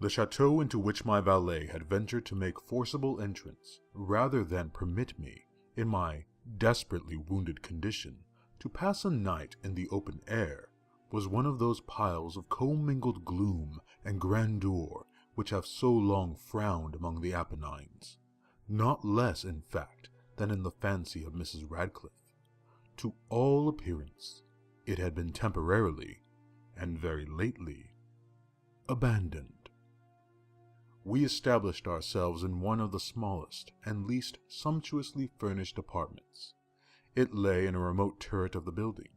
The chateau into which my valet had ventured to make forcible entrance, rather than permit me, in my desperately wounded condition, to pass a night in the open air, was one of those piles of commingled gloom and grandeur which have so long frowned among the Apennines, not less, in fact, than in the fancy of Mrs. Radcliffe. To all appearance, it had been temporarily, and very lately, abandoned. We established ourselves in one of the smallest and least sumptuously furnished apartments. It lay in a remote turret of the building.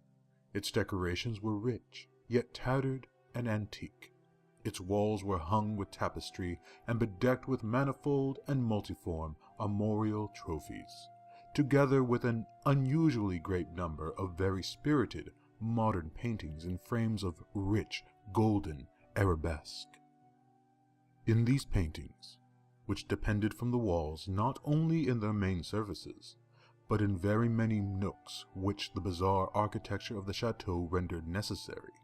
Its decorations were rich, yet tattered and antique. Its walls were hung with tapestry and bedecked with manifold and multiform armorial trophies, together with an unusually great number of very spirited modern paintings in frames of rich golden arabesque. In these paintings, which depended from the walls not only in their main surfaces, but in very many nooks which the bizarre architecture of the chateau rendered necessary,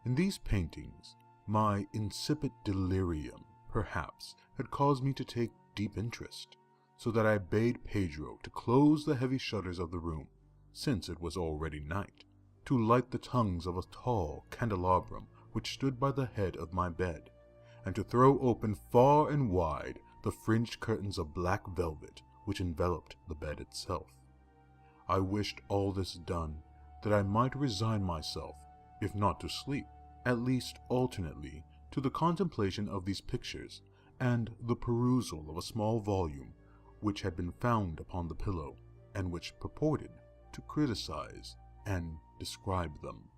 in these paintings, my incipient delirium, perhaps, had caused me to take deep interest, so that I bade Pedro to close the heavy shutters of the room, since it was already night, to light the tongues of a tall candelabrum which stood by the head of my bed, and to throw open far and wide the fringed curtains of black velvet which enveloped the bed itself. I wished all this done, that I might resign myself, if not to sleep, at least alternately, to the contemplation of these pictures, and the perusal of a small volume which had been found upon the pillow, and which purported to criticize and describe them.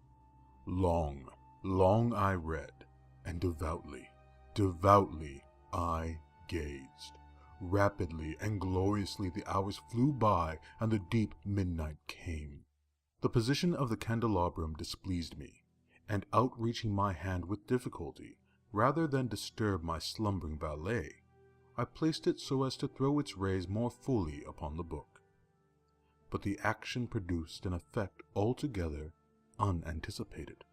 Long, long I read, and devoutly I gazed. Rapidly and gloriously the hours flew by, and the deep midnight came. The position of the candelabrum displeased me, and outreaching my hand with difficulty, rather than disturb my slumbering valet, I placed it so as to throw its rays more fully upon the book. But the action produced an effect altogether unanticipated.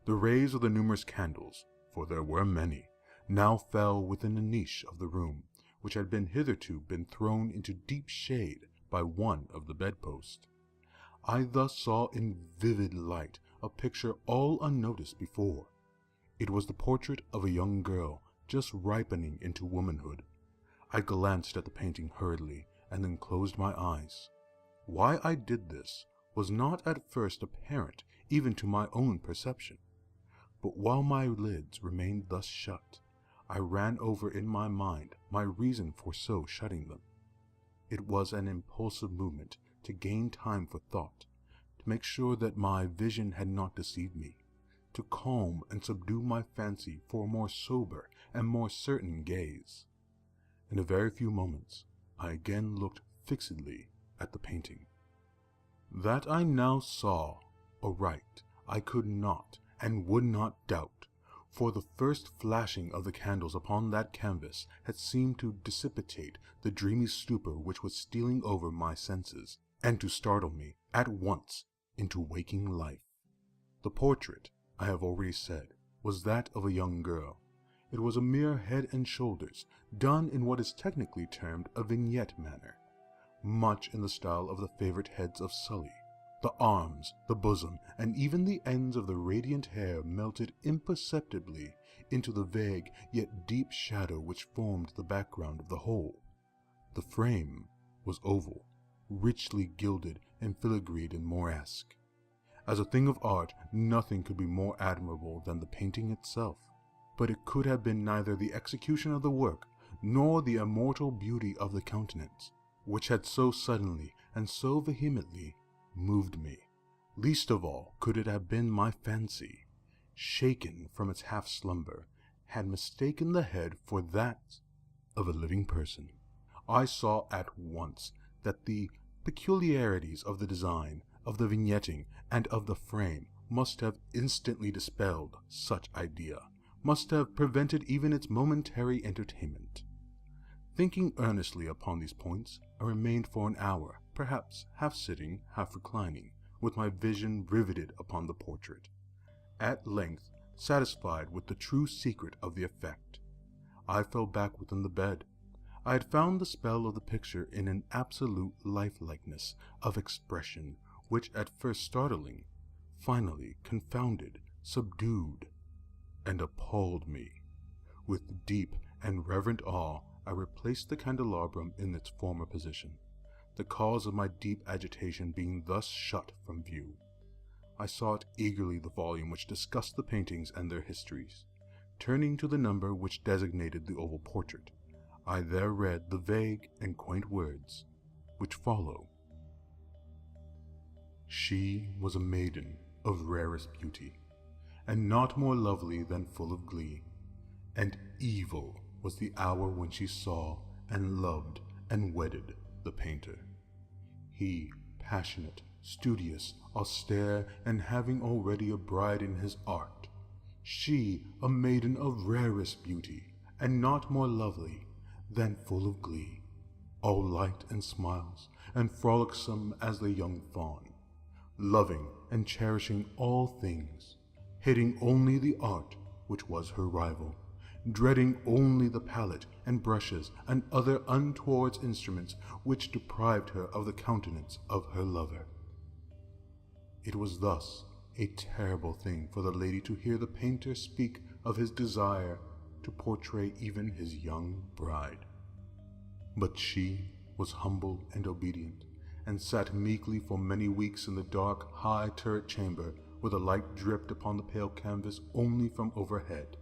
The rays of the numerous candles, for there were many, now fell within a niche of the room, which had hitherto been thrown into deep shade by one of the bedposts. I thus saw in vivid light a picture all unnoticed before. It was the portrait of a young girl just ripening into womanhood. I glanced at the painting hurriedly and then closed my eyes. Why I did this was not at first apparent even to my own perception, but while my lids remained thus shut, I ran over in my mind my reason for so shutting them. It was an impulsive movement to gain time for thought, to make sure that my vision had not deceived me, to calm and subdue my fancy for a more sober and more certain gaze. In a very few moments, I again looked fixedly at the painting. That I now saw aright, I could not and would not doubt, for the first flashing of the candles upon that canvas had seemed to dissipate the dreamy stupor which was stealing over my senses, and to startle me at once into waking life. The portrait, I have already said, was that of a young girl. It was a mere head and shoulders, done in what is technically termed a vignette manner, much in the style of the favorite heads of Sully. The arms, the bosom, and even the ends of the radiant hair melted imperceptibly into the vague yet deep shadow which formed the background of the whole. The frame was oval, richly gilded and filigreed in Masque. As a thing of art, nothing could be more admirable than the painting itself, but it could have been neither the execution of the work nor the immortal beauty of the countenance, which had so suddenly and so vehemently moved me. Least of all could it have been my fancy, shaken from its half-slumber, had mistaken the head for that of a living person. I saw at once that the peculiarities of the design, of the vignetting, and of the frame must have instantly dispelled such idea, must have prevented even its momentary entertainment. Thinking earnestly upon these points, I remained for an hour, perhaps half sitting, half reclining, with my vision riveted upon the portrait. At length, satisfied with the true secret of the effect, I fell back within the bed. I had found the spell of the picture in an absolute lifelikeness of expression, which at first startling, finally confounded, subdued, and appalled me. With deep and reverent awe, I replaced the candelabrum in its former position, the cause of my deep agitation being thus shut from view. I sought eagerly the volume which discussed the paintings and their histories. Turning to the number which designated the oval portrait, I there read the vague and quaint words which follow. She was a maiden of rarest beauty, and not more lovely than full of glee, and evil was the hour when she saw and loved and wedded the painter. He, passionate, studious, austere, and having already a bride in his art. She, a maiden of rarest beauty, and not more lovely than full of glee, all light and smiles, and frolicsome as the young fawn, loving and cherishing all things, hating only the art which was her rival, dreading only the palette and brushes and other untoward instruments which deprived her of the countenance of her lover. It was thus a terrible thing for the lady to hear the painter speak of his desire to portray even his young bride. But she was humble and obedient, and sat meekly for many weeks in the dark, high turret chamber, where the light dripped upon the pale canvas only from overhead.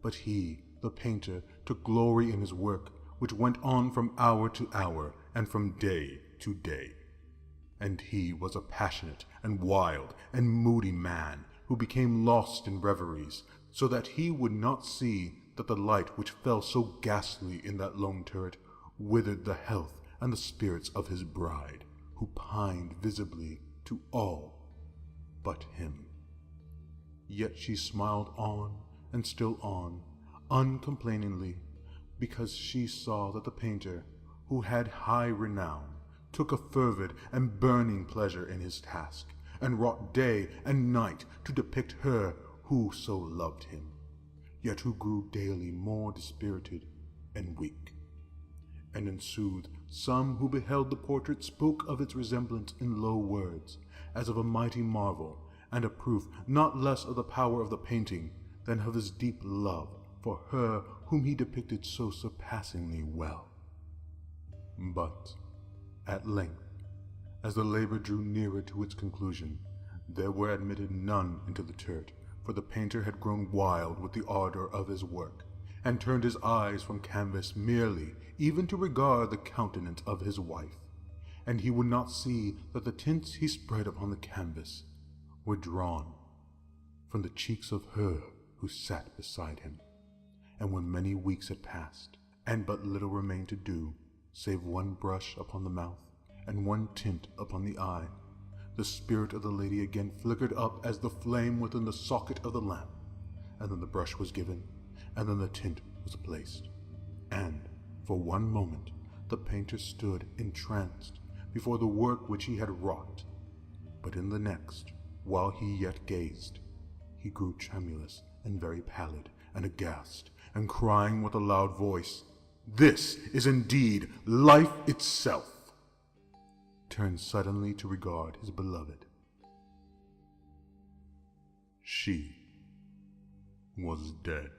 But he, the painter, took glory in his work, which went on from hour to hour, and from day to day. And he was a passionate and wild and moody man, who became lost in reveries, so that he would not see that the light which fell so ghastly in that lone turret withered the health and the spirits of his bride, who pined visibly to all but him. Yet she smiled on and still on, uncomplainingly, because she saw that the painter, who had high renown, took a fervid and burning pleasure in his task, and wrought day and night to depict her who so loved him, yet who grew daily more dispirited and weak. And in sooth, some who beheld the portrait spoke of its resemblance in low words, as of a mighty marvel, and a proof not less of the power of the painting than of his deep love for her whom he depicted so surpassingly well. But at length, as the labor drew nearer to its conclusion, there were admitted none into the turret, for the painter had grown wild with the ardor of his work, and turned his eyes from canvas merely even to regard the countenance of his wife, and he would not see that the tints he spread upon the canvas were drawn from the cheeks of her who sat beside him. And when many weeks had passed, and but little remained to do, save one brush upon the mouth, and one tint upon the eye, the spirit of the lady again flickered up as the flame within the socket of the lamp, and then the brush was given, and then the tint was placed, and, for one moment, the painter stood entranced before the work which he had wrought. But in the next, while he yet gazed, he grew tremulous and very pallid and aghast, and crying with a loud voice, "This is indeed life itself!" turned suddenly to regard his beloved. She was dead.